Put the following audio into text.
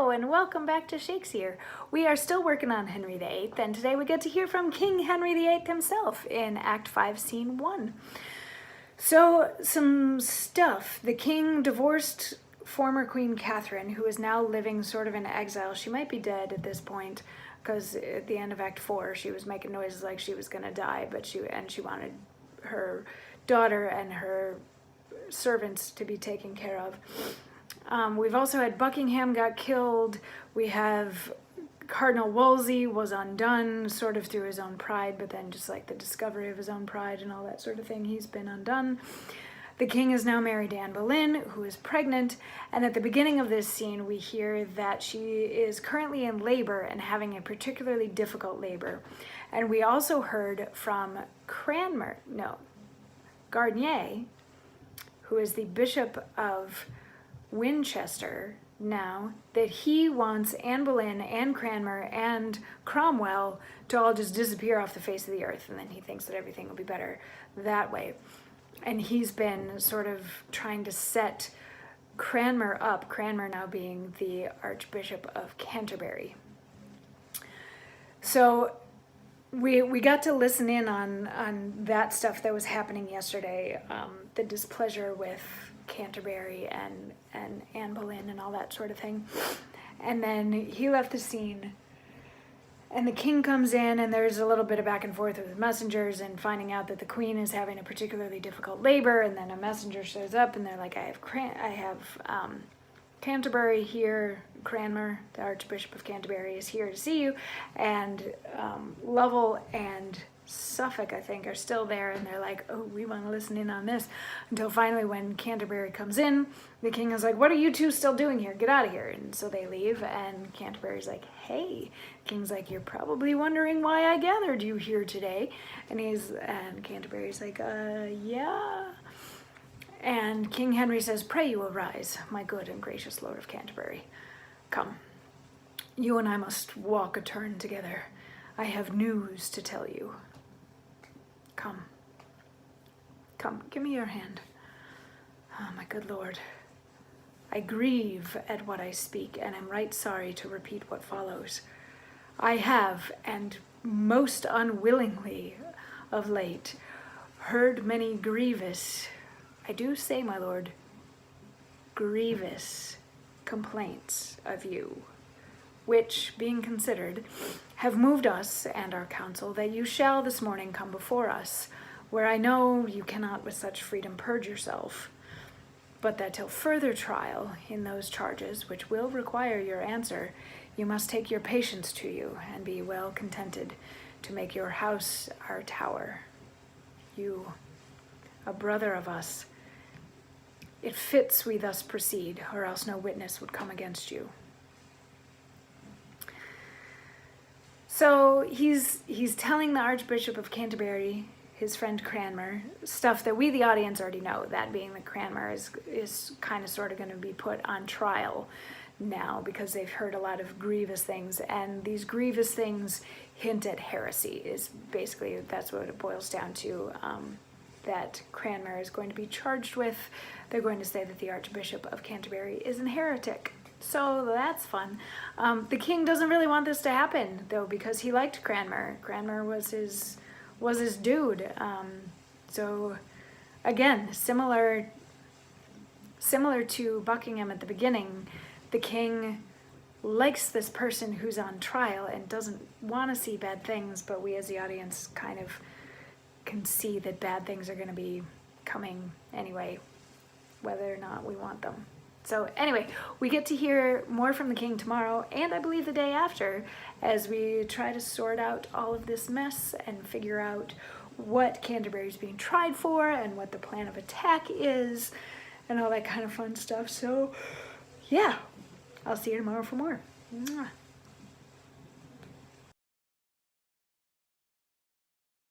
Hello and welcome back to Shakesyear. We are still working on Henry VIII, and today we get to hear from King Henry VIII himself in Act 5, Scene 1. So, some stuff. The king divorced former Queen Catherine, who is now living sort of in exile. She might be dead at this point, because at the end of Act 4 she was making noises like she was going to die, but she wanted her daughter and her servants to be taken care of. We've also had Buckingham got killed. We have Cardinal Wolsey was undone sort of through his own pride, but then just like the discovery of his own pride and all that sort of thing, he's been undone. The king is now married to Anne Boleyn, who is pregnant, and at the beginning of this scene we hear that she is currently in labor and having a particularly difficult labor. And we also heard from Garnier, who is the Bishop of Winchester now, that he wants Anne Boleyn and Cranmer and Cromwell to all just disappear off the face of the earth, and then he thinks that everything will be better that way. And he's been sort of trying to set Cranmer up, Cranmer now being the Archbishop of Canterbury. So we got to listen in on that stuff that was happening yesterday, the displeasure with Canterbury and Anne Boleyn and all that sort of thing. And then he left the scene, and the king comes in, and there's a little bit of back and forth with messengers and finding out that the queen is having a particularly difficult labor. And then a messenger shows up, and they're like, I have Canterbury here. Cranmer, the Archbishop of Canterbury, is here to see you. And Lovell and Suffolk, I think, are still there, and they're like, oh, we want to listen in on this, until finally when Canterbury comes in, the king is like, what are you two still doing here? Get out of here. And so they leave, and Canterbury's like, hey. King's like, you're probably wondering why I gathered you here today. And Canterbury's like, yeah. And King Henry says, pray you arise, my good and gracious Lord of Canterbury. Come, you and I must walk a turn together. I have news to tell you. Come, give me your hand. Ah, my good lord, I grieve at what I speak, and am right sorry to repeat what follows. I have, and most unwillingly of late, heard many grievous, I do say, my lord, grievous complaints of you, which, being considered, have moved us and our council that you shall this morning come before us, where I know you cannot with such freedom purge yourself, but that till further trial in those charges which will require your answer, you must take your patience to you, and be well contented to make your house our tower. You, a brother of us, it fits we thus proceed, or else no witness would come against you. So he's telling the Archbishop of Canterbury, his friend Cranmer, stuff that we, the audience, already know, that being that Cranmer is kind of sort of going to be put on trial now because they've heard a lot of grievous things, and these grievous things hint at heresy, is basically, that's what it boils down to, that Cranmer is going to be charged with. They're going to say that the Archbishop of Canterbury is a heretic. So that's fun. The king doesn't really want this to happen, though, because he liked Cranmer. Cranmer was his dude. So again, similar to Buckingham at the beginning, the king likes this person who's on trial and doesn't want to see bad things, but we as the audience kind of can see that bad things are going to be coming anyway, whether or not we want them. So anyway, we get to hear more from the king tomorrow, and I believe the day after, as we try to sort out all of this mess and figure out what Canterbury's being tried for and what the plan of attack is and all that kind of fun stuff. So yeah, I'll see you tomorrow for more. Mwah.